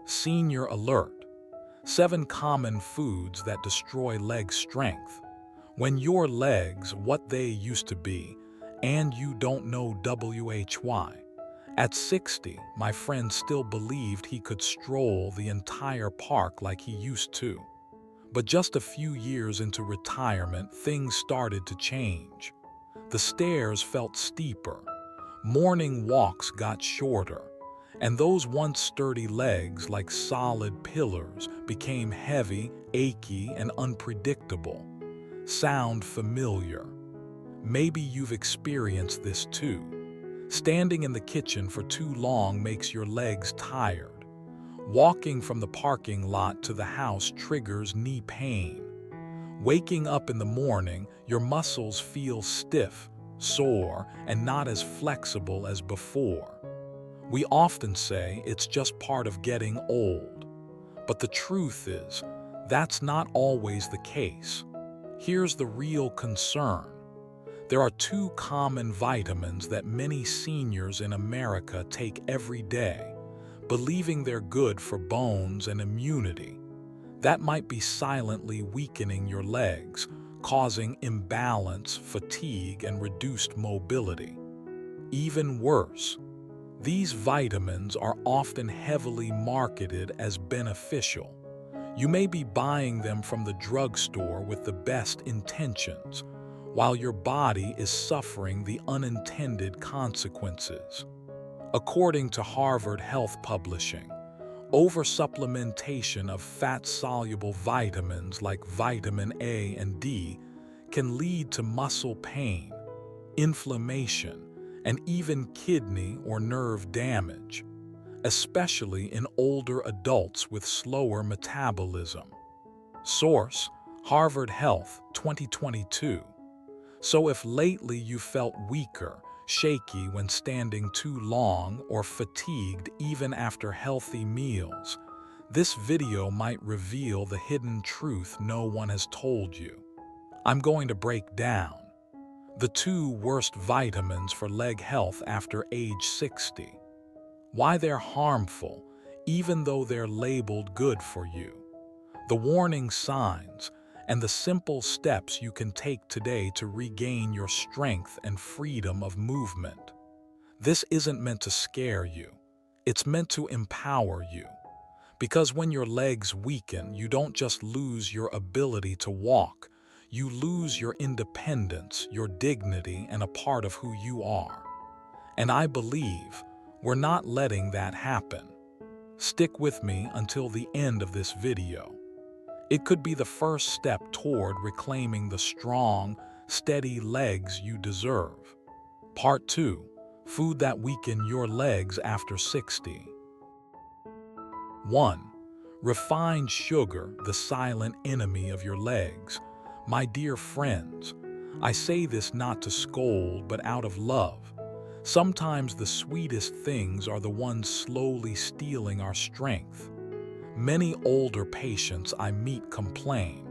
Senior alert. 7 common foods that destroy leg strength. When your legs what they used to be, and you don't know why. At 60, my friend still believed he could stroll the entire park like he used to. But just a few years into retirement, things started to change. The stairs felt steeper, morning walks got shorter, and those once sturdy legs like solid pillars became heavy, achy, and unpredictable. Sound familiar? Maybe you've experienced this too. Standing in the kitchen for too long makes your legs tired. Walking from the parking lot to the house triggers knee pain. Waking up in the morning, your muscles feel stiff, sore, and not as flexible as before. We often say it's just part of getting old. But the truth is, that's not always the case. Here's the real concern. There are 2 common vitamins that many seniors in America take every day, believing they're good for bones and immunity. That might be silently weakening your legs, causing imbalance, fatigue, and reduced mobility. Even worse, these vitamins are often heavily marketed as beneficial. You may be buying them from the drugstore with the best intentions, while your body is suffering the unintended consequences. According to Harvard Health Publishing, oversupplementation of fat-soluble vitamins like vitamin A and D can lead to muscle pain, inflammation, and even kidney or nerve damage, especially in older adults with slower metabolism. Source: Harvard Health, 2022. So if lately you felt weaker, shaky when standing too long, or fatigued even after healthy meals, this video might reveal the hidden truth no one has told you. I'm going to break down the 2 worst vitamins for leg health after age 60. Why they're harmful, even though they're labeled good for you. The warning signs, and the simple steps you can take today to regain your strength and freedom of movement. This isn't meant to scare you. It's meant to empower you. Because when your legs weaken, you don't just lose your ability to walk. You lose your independence, your dignity, and a part of who you are. And I believe we're not letting that happen. Stick with me until the end of this video. It could be the first step toward reclaiming the strong, steady legs you deserve. Part 2. Food that weaken your legs after 60. 1. Refined sugar, the silent enemy of your legs. My dear friends, I say this not to scold, but out of love. Sometimes the sweetest things are the ones slowly stealing our strength. Many older patients I meet complain,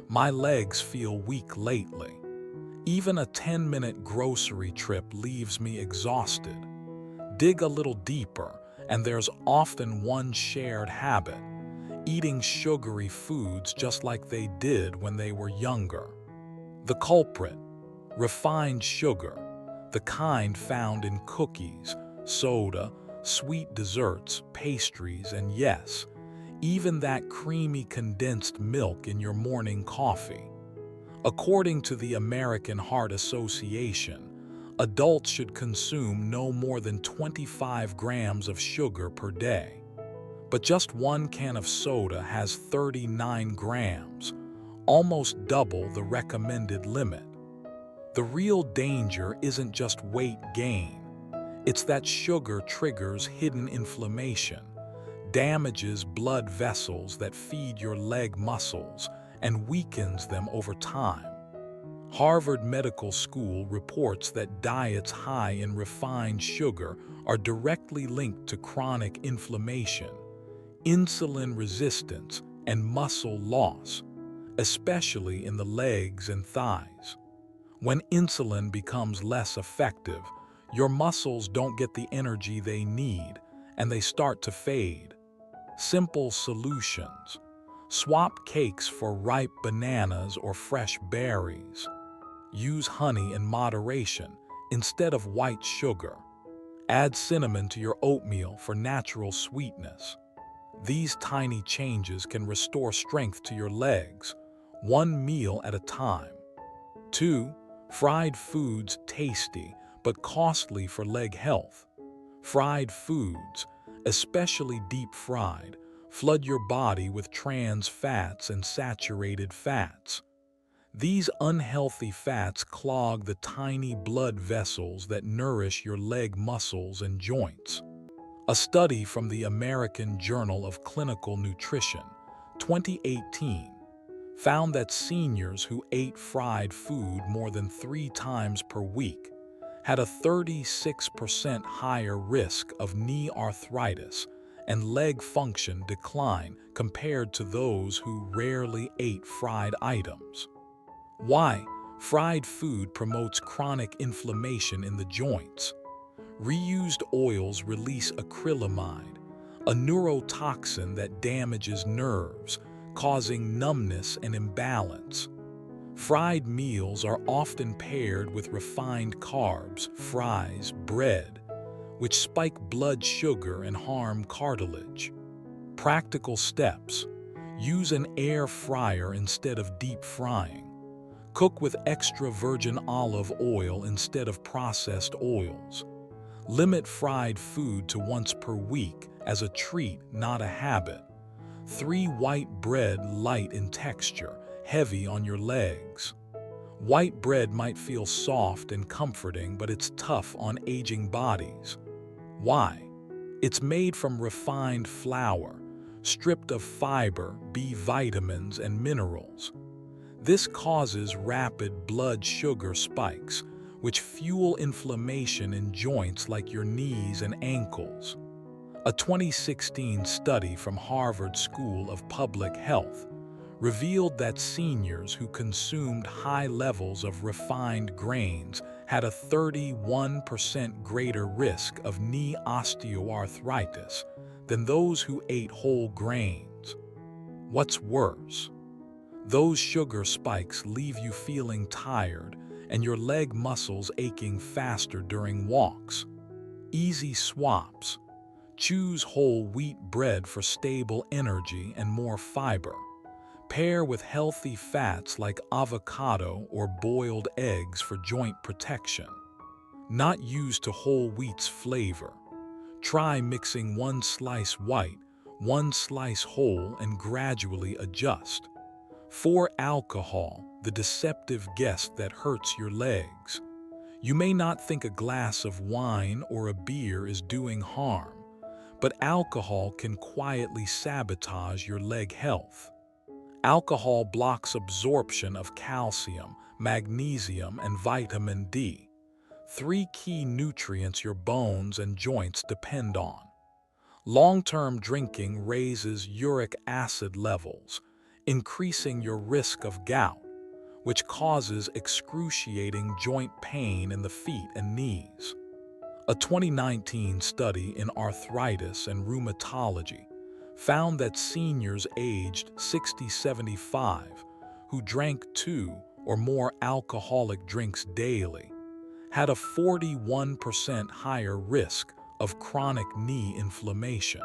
"My legs feel weak lately." Even a 10-minute grocery trip leaves me exhausted. Dig a little deeper, and there's often one shared habit: eating sugary foods just like they did when they were younger. The culprit: refined sugar, the kind found in cookies, soda, sweet desserts, pastries, and yes, even that creamy condensed milk in your morning coffee. According to the American Heart Association, adults should consume no more than 25 grams of sugar per day. But just 1 can of soda has 39 grams, almost double the recommended limit. The real danger isn't just weight gain. It's that sugar triggers hidden inflammation, damages blood vessels that feed your leg muscles, and weakens them over time. Harvard Medical School reports that diets high in refined sugar are directly linked to chronic inflammation, insulin resistance, and muscle loss, especially in the legs and thighs. When insulin becomes less effective, your muscles don't get the energy they need, and they start to fade. Simple solutions. Swap cakes for ripe bananas or fresh berries. Use honey in moderation instead of white sugar. Add cinnamon to your oatmeal for natural sweetness. These tiny changes can restore strength to your legs, one meal at a time. 2. Fried foods tasty but costly for leg health. Fried foods, especially deep fried, flood your body with trans fats and saturated fats. These unhealthy fats clog the tiny blood vessels that nourish your leg muscles and joints. A study from the American Journal of Clinical Nutrition, 2018, found that seniors who ate fried food more than 3 times per week had a 36% higher risk of knee arthritis and leg function decline compared to those who rarely ate fried items. Why? Fried food promotes chronic inflammation in the joints. Reused oils release acrylamide, a neurotoxin that damages nerves, causing numbness and imbalance. Fried meals are often paired with refined carbs, fries, bread, which spike blood sugar and harm cartilage. Practical steps. Use an air fryer instead of deep frying. Cook with extra virgin olive oil instead of processed oils. Limit fried food to once per week as a treat, not a habit. 3. White bread light in texture, heavy on your legs. White bread might feel soft and comforting, but it's tough on aging bodies. Why? It's made from refined flour, stripped of fiber, B vitamins, and minerals. This causes rapid blood sugar spikes, which fuel inflammation in joints like your knees and ankles. A 2016 study from Harvard School of Public Health revealed that seniors who consumed high levels of refined grains had a 31% greater risk of knee osteoarthritis than those who ate whole grains. What's worse? Those sugar spikes leave you feeling tired and your leg muscles aching faster during walks. Easy swaps. Choose whole wheat bread for stable energy and more fiber. Pair with healthy fats like avocado or boiled eggs for joint protection. Not used to whole wheat's flavor. Try mixing 1 slice white, 1 slice whole, and gradually adjust. 4. Alcohol, the deceptive guest that hurts your legs. You may not think a glass of wine or a beer is doing harm, but alcohol can quietly sabotage your leg health. Alcohol blocks absorption of calcium, magnesium, and vitamin D, 3 key nutrients your bones and joints depend on. Long-term drinking raises uric acid levels, increasing your risk of gout, which causes excruciating joint pain in the feet and knees. A 2019 study in arthritis and rheumatology found that seniors aged 60-75 who drank 2 or more alcoholic drinks daily had a 41% higher risk of chronic knee inflammation.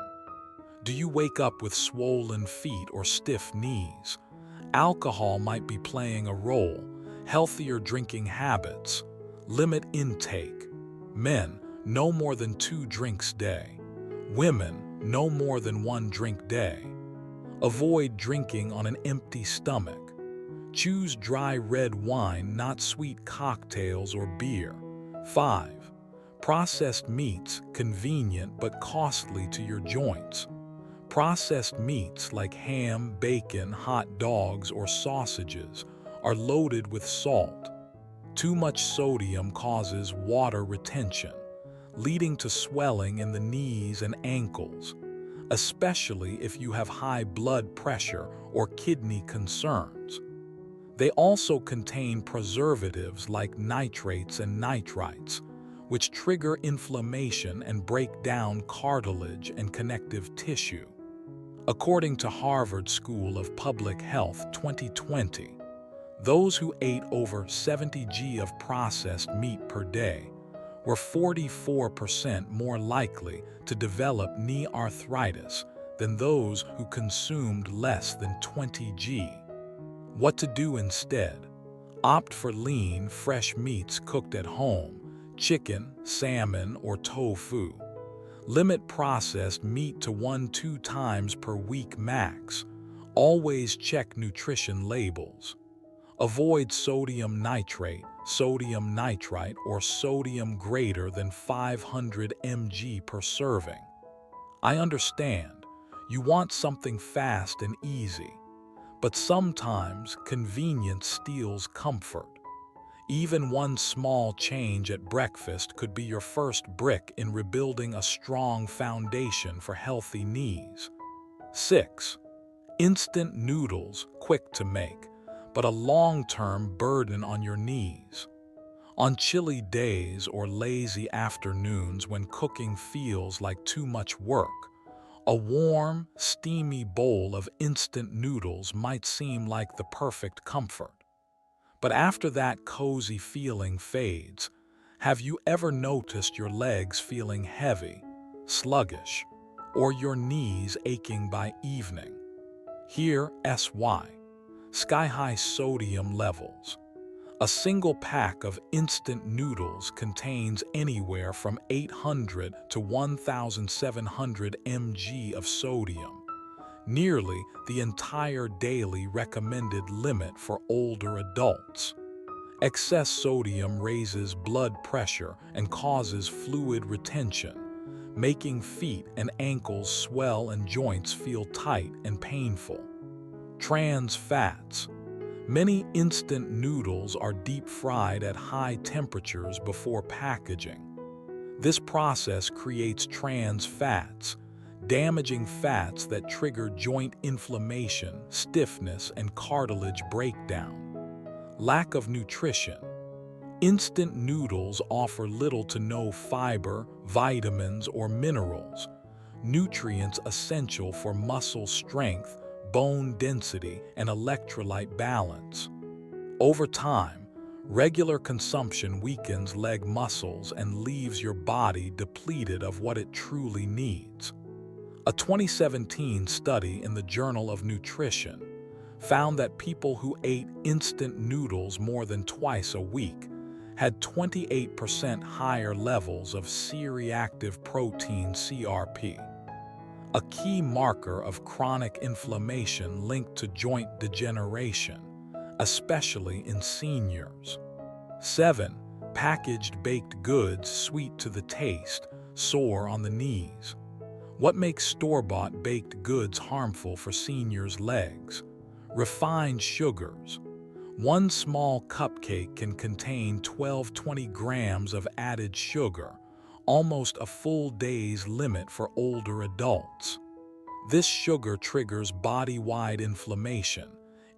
Do you wake up with swollen feet or stiff knees? Alcohol might be playing a role. Healthier drinking habits. Limit intake. Men, no more than 2 drinks day. Women, no more than 1 drink day. Avoid drinking on an empty stomach. Choose dry red wine, not sweet cocktails or beer. 5. Processed meats, convenient but costly to your joints. Processed meats like ham, bacon, hot dogs, or sausages are loaded with salt. Too much sodium causes water retention, leading to swelling in the knees and ankles, especially if you have high blood pressure or kidney concerns. They also contain preservatives like nitrates and nitrites, which trigger inflammation and break down cartilage and connective tissue. According to Harvard School of Public Health 2020, those who ate over 70 g of processed meat per day were 44% more likely to develop knee arthritis than those who consumed less than 20 g. What to do instead? Opt for lean, fresh meats cooked at home, chicken, salmon, or tofu. Limit processed meat to 1-2 times per week max. Always check nutrition labels. Avoid sodium nitrate, sodium nitrite, or sodium greater than 500 mg per serving. I understand, you want something fast and easy, but sometimes convenience steals comfort. Even one small change at breakfast could be your first brick in rebuilding a strong foundation for healthy knees. 6. Instant noodles, quick to make, but a long-term burden on your knees. On chilly days or lazy afternoons when cooking feels like too much work, a warm, steamy bowl of instant noodles might seem like the perfect comfort. But after that cozy feeling fades, have you ever noticed your legs feeling heavy, sluggish, or your knees aching by evening? Here, SY. Sky-high sodium levels. A single pack of instant noodles contains anywhere from 800 to 1,700 mg of sodium, nearly the entire daily recommended limit for older adults. Excess sodium raises blood pressure and causes fluid retention, making feet and ankles swell and joints feel tight and painful. Trans fats. Many instant noodles are deep-fried at high temperatures before packaging. This process creates trans fats, damaging fats that trigger joint inflammation, stiffness, and cartilage breakdown. Lack of nutrition. Instant noodles offer little to no fiber, vitamins, or minerals, nutrients essential for muscle strength, bone density, and electrolyte balance. Over time, regular consumption weakens leg muscles and leaves your body depleted of what it truly needs. A 2017 study in the Journal of Nutrition found that people who ate instant noodles more than twice a week had 28% higher levels of C-reactive protein CRP, a key marker of chronic inflammation linked to joint degeneration, especially in seniors. 7. Packaged baked goods sweet to the taste, sore on the knees. What makes store-bought baked goods harmful for seniors' legs? Refined sugars. One small cupcake can contain 12-20 grams of added sugar, almost a full day's limit for older adults. This sugar triggers body-wide inflammation,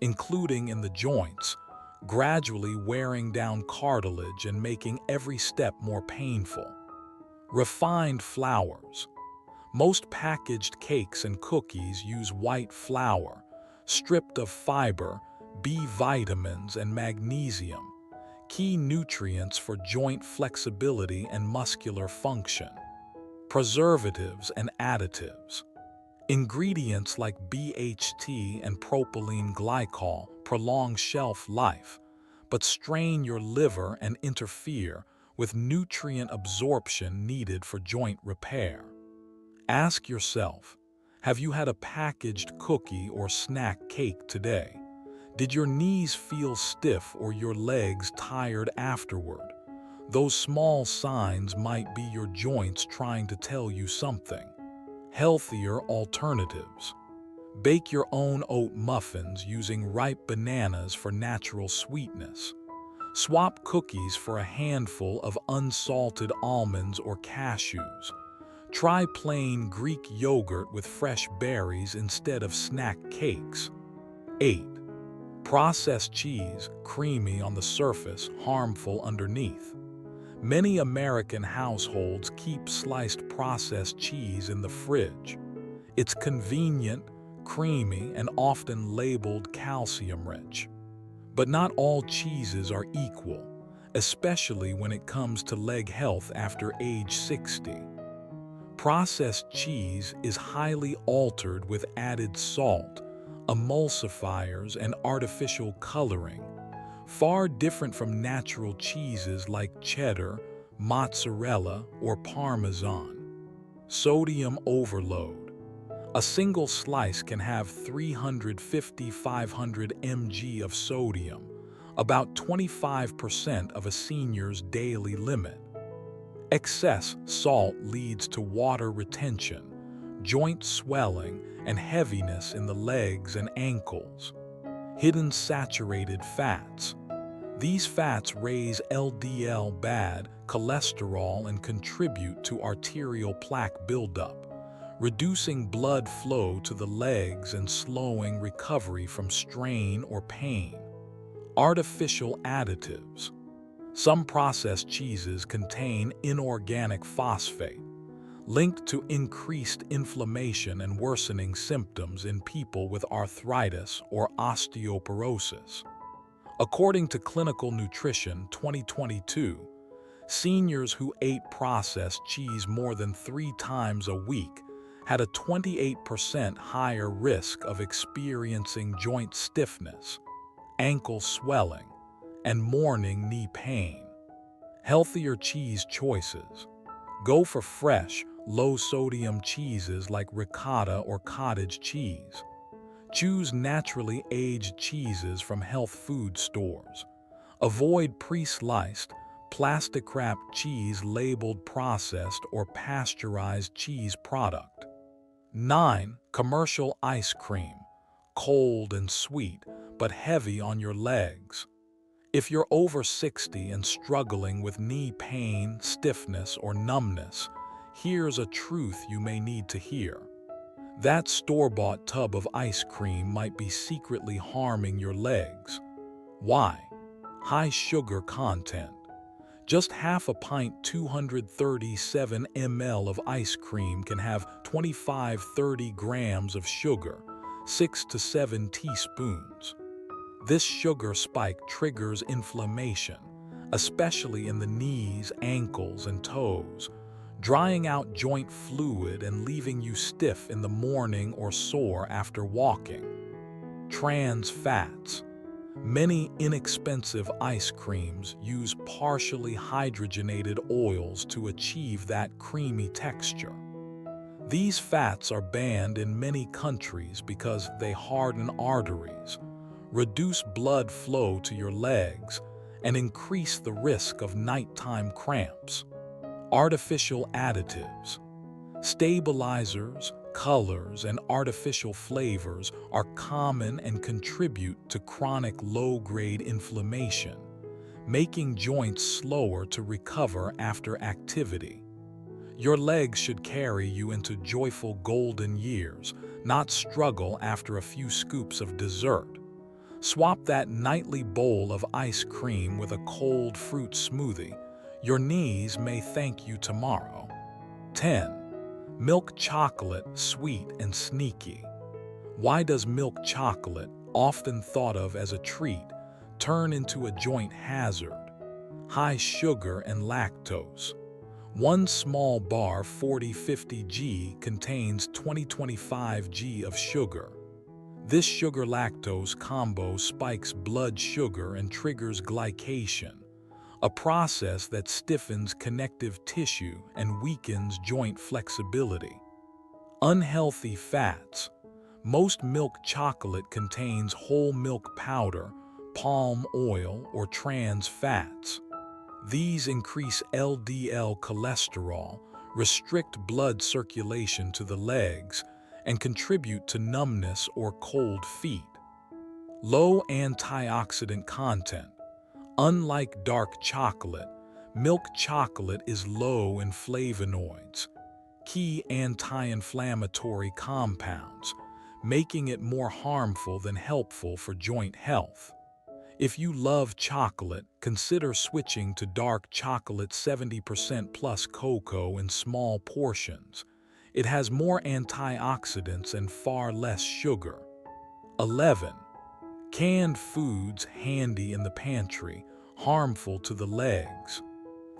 including in the joints, gradually wearing down cartilage and making every step more painful. Refined flours. Most packaged cakes and cookies use white flour, stripped of fiber, B vitamins, and magnesium, key nutrients for joint flexibility and muscular function. Preservatives and additives. Ingredients like BHT and propylene glycol prolong shelf life, but strain your liver and interfere with nutrient absorption needed for joint repair. Ask yourself, have you had a packaged cookie or snack cake today? Did your knees feel stiff or your legs tired afterward? Those small signs might be your joints trying to tell you something. Healthier alternatives. Bake your own oat muffins using ripe bananas for natural sweetness. Swap cookies for a handful of unsalted almonds or cashews. Try plain Greek yogurt with fresh berries instead of snack cakes. 8. Processed cheese, creamy on the surface, harmful underneath. Many American households keep sliced processed cheese in the fridge. It's convenient, creamy and often labeled calcium-rich. But not all cheeses are equal, especially when it comes to leg health after age 60. Processed cheese is highly altered with added salt, emulsifiers, and artificial coloring, far different from natural cheeses like cheddar, mozzarella, or Parmesan. Sodium overload. A single slice can have 350–500 mg of sodium, about 25% of a senior's daily limit. Excess salt leads to water retention, joint swelling, and heaviness in the legs and ankles. Hidden saturated fats. These fats raise LDL bad cholesterol and contribute to arterial plaque buildup, reducing blood flow to the legs and slowing recovery from strain or pain. Artificial additives. Some processed cheeses contain inorganic phosphate, linked to increased inflammation and worsening symptoms in people with arthritis or osteoporosis. According to Clinical Nutrition 2022, seniors who ate processed cheese more than 3 times a week had a 28% higher risk of experiencing joint stiffness, ankle swelling, and morning knee pain. Healthier cheese choices. Go for fresh, low-sodium cheeses like ricotta or cottage cheese. Choose naturally aged cheeses from health food stores. Avoid pre-sliced, plastic-wrapped cheese labeled processed or pasteurized cheese product. 9. Commercial ice cream. Cold and sweet, but heavy on your legs. If you're over 60 and struggling with knee pain, stiffness, or numbness, here's a truth you may need to hear. That store-bought tub of ice cream might be secretly harming your legs. Why? High sugar content. Just half a pint 237 ml of ice cream can have 25–30 grams of sugar, 6 to 7 teaspoons. This sugar spike triggers inflammation, especially in the knees, ankles, and toes, drying out joint fluid and leaving you stiff in the morning or sore after walking. Trans fats. Many inexpensive ice creams use partially hydrogenated oils to achieve that creamy texture. These fats are banned in many countries because they harden arteries, reduce blood flow to your legs, and increase the risk of nighttime cramps. Artificial additives. Stabilizers, colors, and artificial flavors are common and contribute to chronic low-grade inflammation, making joints slower to recover after activity. Your legs should carry you into joyful golden years, not struggle after a few scoops of dessert. Swap that nightly bowl of ice cream with a cold fruit smoothie. Your knees may thank you tomorrow. 10. Milk chocolate, sweet and sneaky. Why does milk chocolate, often thought of as a treat, turn into a joint hazard? High sugar and lactose. One small bar 40–50 g contains 20–25 g of sugar. This sugar-lactose combo spikes blood sugar and triggers glycation, a process that stiffens connective tissue and weakens joint flexibility. Unhealthy fats. Most milk chocolate contains whole milk powder, palm oil, or trans fats. These increase LDL cholesterol, restrict blood circulation to the legs, and contribute to numbness or cold feet. Low antioxidant content. Unlike dark chocolate, milk chocolate is low in flavonoids, key anti-inflammatory compounds, making it more harmful than helpful for joint health. If you love chocolate, consider switching to dark chocolate 70% plus cocoa in small portions. It has more antioxidants and far less sugar. 11. Canned foods handy in the pantry, harmful to the legs.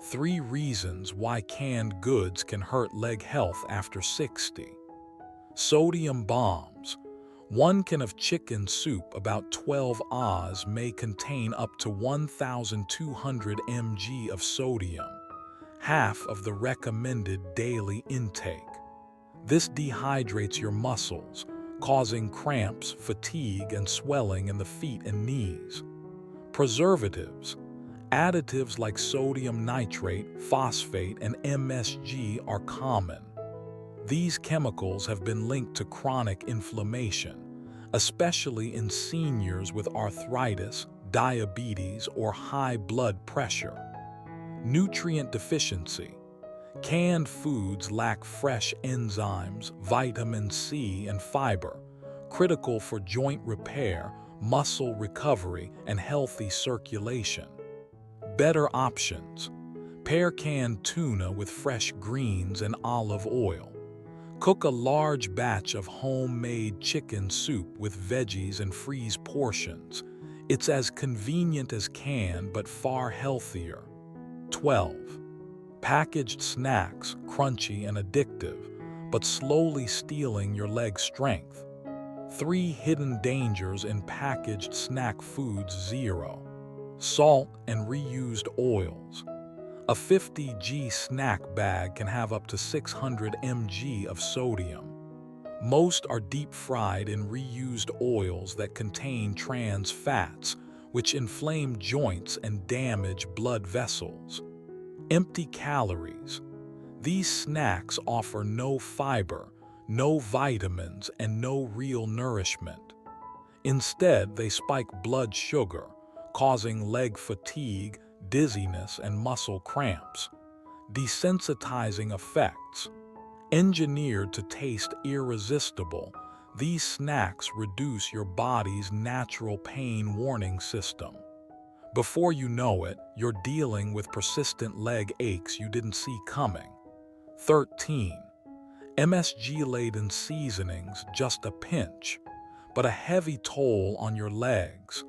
3 reasons why canned goods can hurt leg health after 60. Sodium bombs. 1 can of chicken soup, about 12 oz, may contain up to 1,200 mg of sodium, half of the recommended daily intake. This dehydrates your muscles, causing cramps, fatigue, and swelling in the feet and knees. Preservatives. Additives like sodium nitrate, phosphate, and MSG are common. These chemicals have been linked to chronic inflammation, especially in seniors with arthritis, diabetes, or high blood pressure. Nutrient deficiency. Canned foods lack fresh enzymes, vitamin C, and fiber, critical for joint repair, muscle recovery, and healthy circulation. Better options. Pair canned tuna with fresh greens and olive oil. Cook a large batch of homemade chicken soup with veggies and freeze portions. It's as convenient as canned but far healthier. 12. Packaged snacks, crunchy and addictive, but slowly stealing your leg strength. 3 hidden dangers in packaged snack foods. 0. Salt and reused oils. A 50g snack bag can have up to 600 mg of sodium. Most are deep fried in reused oils that contain trans fats, which inflame joints and damage blood vessels. Empty calories. These snacks offer no fiber, no vitamins, and no real nourishment. Instead, they spike blood sugar, causing leg fatigue, dizziness, and muscle cramps. Desensitizing effects. Engineered to taste irresistible, these snacks reduce your body's natural pain warning system. Before you know it, you're dealing with persistent leg aches you didn't see coming. 13. MSG-Laden Seasonings, just a pinch, but a heavy toll on your legs.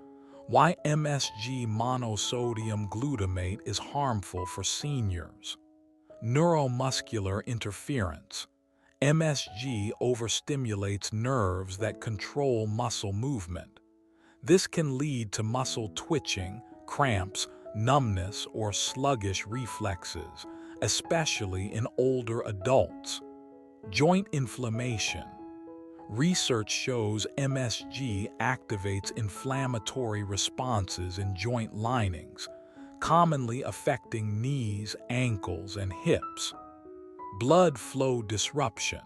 Why MSG monosodium glutamate is harmful for seniors. Neuromuscular interference. MSG overstimulates nerves that control muscle movement. This can lead to muscle twitching, cramps, numbness, or sluggish reflexes, especially in older adults. Joint inflammation. Research shows MSG activates inflammatory responses in joint linings, commonly affecting knees, ankles, and hips. Blood flow disruption.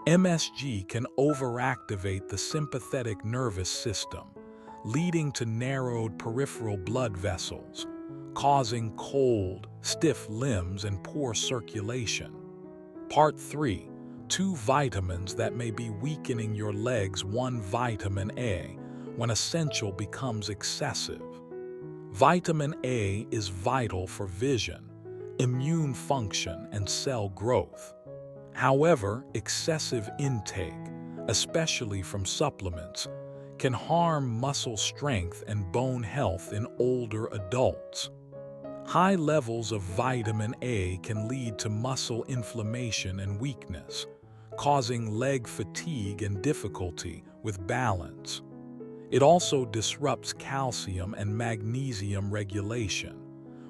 MSG can overactivate the sympathetic nervous system, leading to narrowed peripheral blood vessels, causing cold, stiff limbs, and poor circulation. Part 3. 2 vitamins that may be weakening your legs. 1. Vitamin A, when essential becomes excessive. Vitamin A is vital for vision, immune function, and cell growth. However, excessive intake, especially from supplements, can harm muscle strength and bone health in older adults. High levels of vitamin A can lead to muscle inflammation and weakness, causing leg fatigue and difficulty with balance. It also disrupts calcium and magnesium regulation,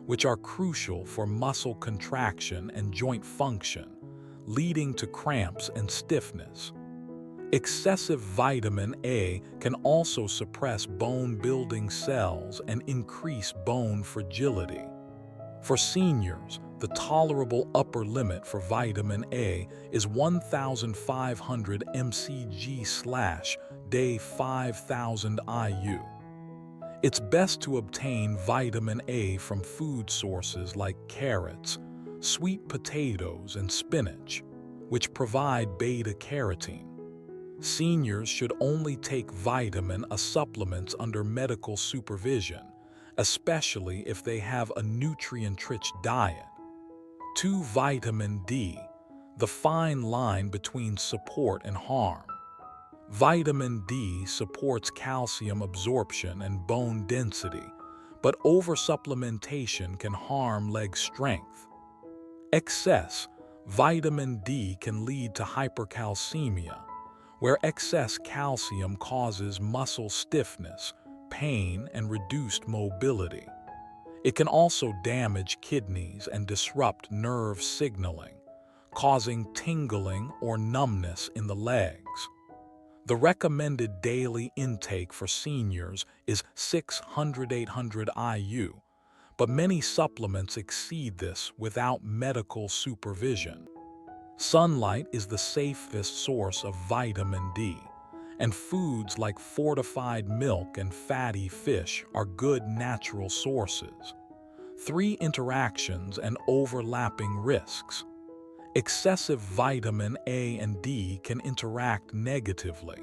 which are crucial for muscle contraction and joint function, leading to cramps and stiffness. Excessive vitamin A can also suppress bone-building cells and increase bone fragility. For seniors, the tolerable upper limit for vitamin A is 1,500 mcg/day 5,000 IU. It's best to obtain vitamin A from food sources like carrots, sweet potatoes, and spinach, which provide beta-carotene. Seniors should only take vitamin A supplements under medical supervision, especially if they have a nutrient-rich diet. 2. Vitamin D. the fine line between support and harm. Vitamin D supports calcium absorption and bone density, but oversupplementation can harm leg strength. Excess vitamin D can lead to hypercalcemia, where excess calcium causes muscle stiffness, pain, and reduced mobility. It can also damage kidneys and disrupt nerve signaling, causing tingling or numbness in the legs. The recommended daily intake for seniors is 600–800 IU, but many supplements exceed this without medical supervision. Sunlight is the safest source of vitamin D, and foods like fortified milk and fatty fish are good natural sources. 3 interactions and overlapping risks. Excessive vitamin A and D can interact negatively,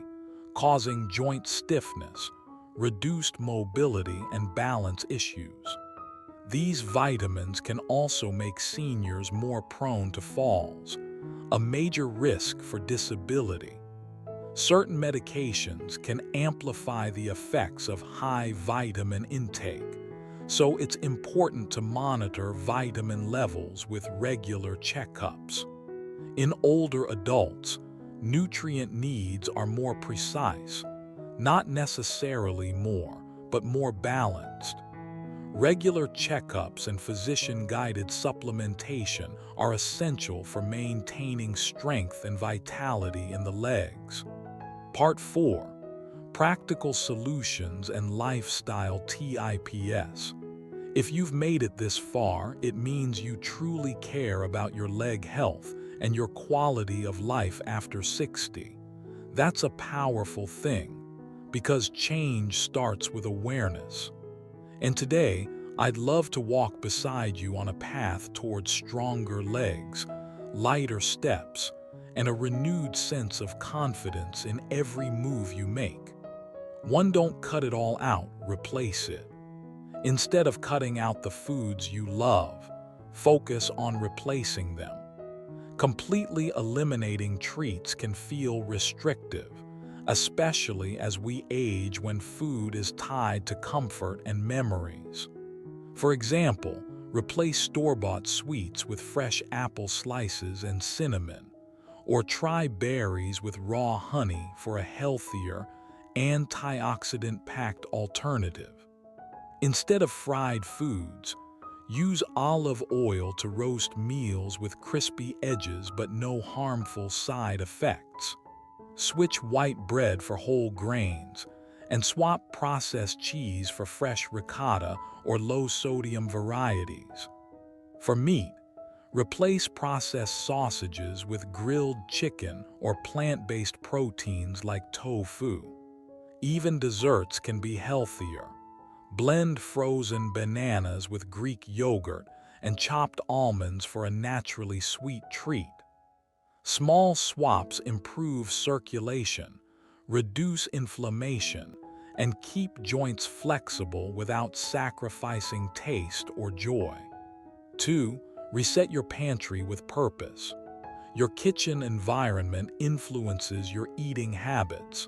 causing joint stiffness, reduced mobility, and balance issues. These vitamins can also make seniors more prone to falls, a major risk for disability. Certain medications can amplify the effects of high vitamin intake, so it's important to monitor vitamin levels with regular checkups. In older adults, nutrient needs are more precise, not necessarily more, but more balanced. Regular checkups and physician-guided supplementation are essential for maintaining strength and vitality in the legs. Part 4. Practical Solutions and Lifestyle Tips. If you've made it this far, it means you truly care about your leg health and your quality of life after 60. That's a powerful thing, because change starts with awareness. And today, I'd love to walk beside you on a path towards stronger legs, lighter steps, and a renewed sense of confidence in every move you make. Don't cut it all out, replace it. Instead of cutting out the foods you love, focus on replacing them. Completely eliminating treats can feel restrictive, especially as we age when food is tied to comfort and memories. For example, replace store-bought sweets with fresh apple slices and cinnamon, or try berries with raw honey for a healthier, antioxidant-packed alternative. Instead of fried foods, use olive oil to roast meals with crispy edges but no harmful side effects. Switch white bread for whole grains, and swap processed cheese for fresh ricotta or low-sodium varieties. For meat, replace processed sausages with grilled chicken or plant-based proteins like tofu. Even desserts can be healthier. Blend frozen bananas with Greek yogurt and chopped almonds for a naturally sweet treat. Small swaps improve circulation, reduce inflammation, and keep joints flexible without sacrificing taste or joy. 2. Reset your pantry with purpose. Your kitchen environment influences your eating habits.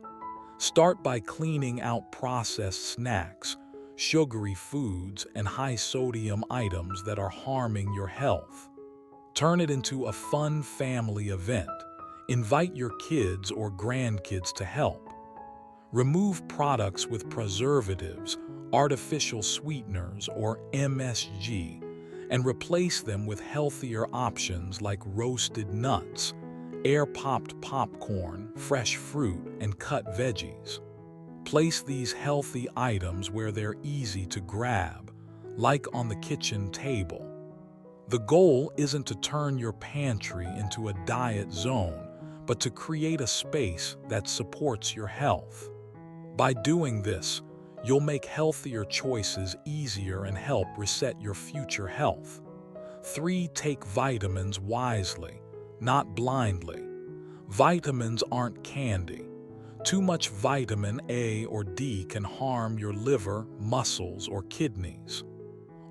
Start by cleaning out processed snacks, sugary foods, and high-sodium items that are harming your health. Turn it into a fun family event. Invite your kids or grandkids to help. Remove products with preservatives, artificial sweeteners, or MSG, and replace them with healthier options like roasted nuts, air-popped popcorn, fresh fruit, and cut veggies. Place these healthy items where they're easy to grab, like on the kitchen table. The goal isn't to turn your pantry into a diet zone, but to create a space that supports your health. By doing this, you'll make healthier choices easier and help reset your future health. 3. Take vitamins wisely, not blindly. Vitamins aren't candy. Too much vitamin A or D can harm your liver, muscles, or kidneys.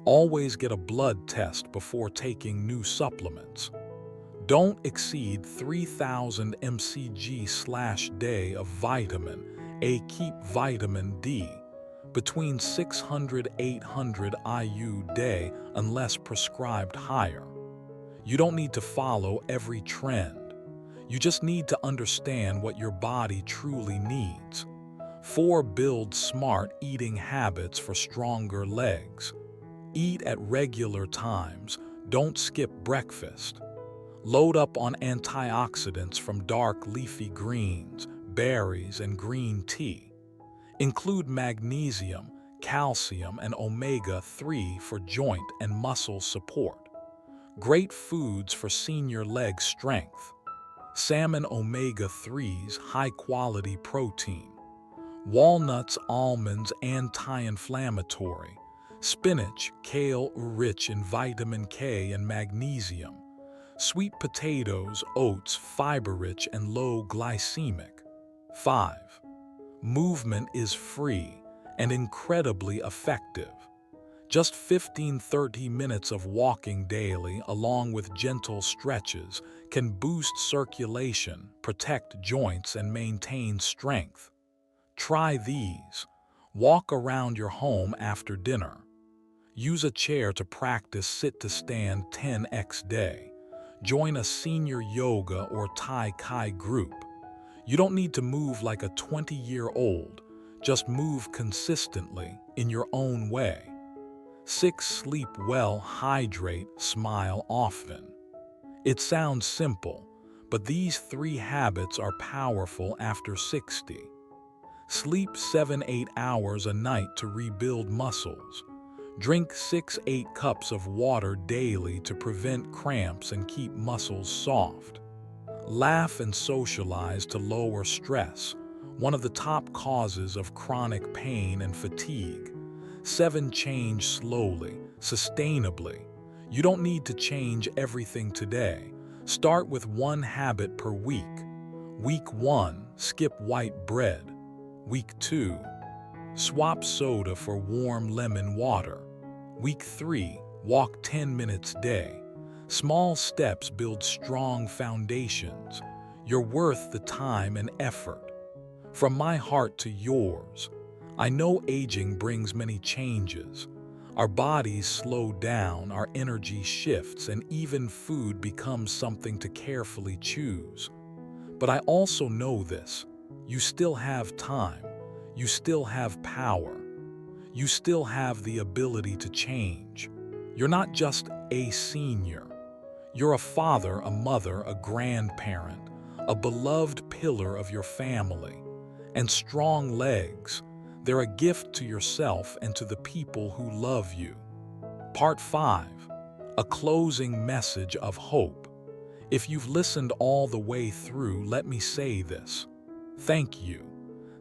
Always get a blood test before taking new supplements. Don't exceed 3,000 mcg/day of vitamin A. Keep vitamin D between 600–800 IU day unless prescribed higher. You don't need to follow every trend. You just need to understand what your body truly needs. 4. Build smart eating habits for stronger legs. Eat at regular times. Don't skip breakfast. Load up on antioxidants from dark leafy greens, berries, and green tea. Include magnesium, calcium, and omega-3 for joint and muscle support. Great foods for senior leg strength. Salmon omega-3s, high-quality protein. Walnuts, almonds, anti-inflammatory. Spinach, kale, rich in vitamin K and magnesium. Sweet potatoes, oats, fiber-rich and low glycemic. 5. Movement is free and incredibly effective. Just 15–30 minutes of walking daily, along with gentle stretches, can boost circulation, protect joints, and maintain strength. Try these. Walk around your home after dinner. Use a chair to practice sit-to-stand 10x day. Join a senior yoga or Tai Chi group. You don't need to move like a 20-year-old. Just move consistently in your own way. 6. Sleep well, hydrate, smile often. It sounds simple, but these 3 habits are powerful after 60. Sleep 7–8 hours a night to rebuild muscles. Drink 6–8 cups of water daily to prevent cramps and keep muscles soft. Laugh and socialize to lower stress, one of the top causes of chronic pain and fatigue. 7. Change slowly, sustainably. You don't need to change everything today. Start with 1 habit per week. Week 1, skip white bread. Week 2, swap soda for warm lemon water. Week 3, walk 10 minutes day. Small steps build strong foundations. You're worth the time and effort. From my heart to yours, I know aging brings many changes. Our bodies slow down, our energy shifts, and even food becomes something to carefully choose. But I also know this: you still have time. You still have power. You still have the ability to change. You're not just a senior. You're a father, a mother, a grandparent, a beloved pillar of your family. And strong legs, they're a gift to yourself and to the people who love you. Part 5. A closing message of hope. If you've listened all the way through, let me say this: thank you.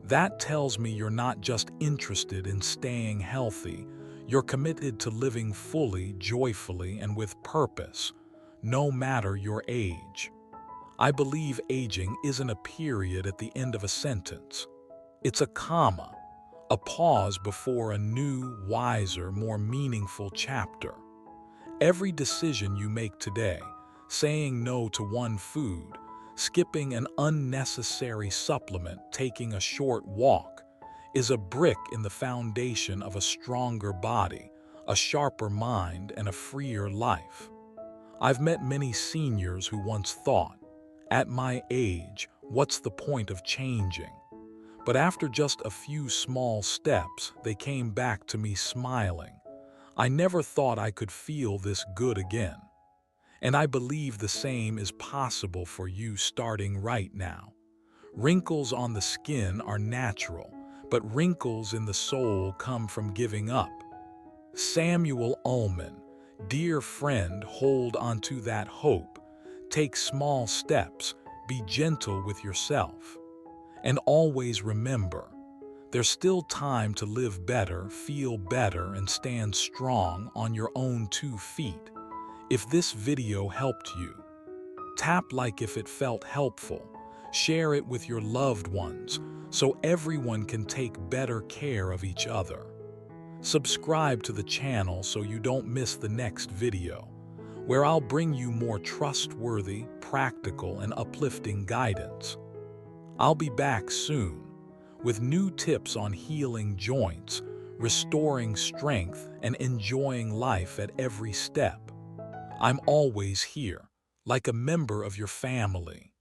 That tells me you're not just interested in staying healthy, you're committed to living fully, joyfully, and with purpose, no matter your age. I believe aging isn't a period at the end of a sentence. It's a comma, a pause before a new, wiser, more meaningful chapter. Every decision you make today, saying no to one food, skipping an unnecessary supplement, taking a short walk, is a brick in the foundation of a stronger body, a sharper mind, and a freer life. I've met many seniors who once thought, at my age, what's the point of changing? But after just a few small steps, they came back to me smiling. I never thought I could feel this good again. And I believe the same is possible for you starting right now. Wrinkles on the skin are natural, but wrinkles in the soul come from giving up. Samuel Ullman, dear friend, hold onto that hope. Take small steps, be gentle with yourself. And always remember, there's still time to live better, feel better, and stand strong on your own 2 feet. If this video helped you, tap like if it felt helpful. Share it with your loved ones so everyone can take better care of each other. Subscribe to the channel so you don't miss the next video, where I'll bring you more trustworthy, practical and uplifting guidance. I'll be back soon with new tips on healing joints, restoring strength, and enjoying life at every step. I'm always here, like a member of your family.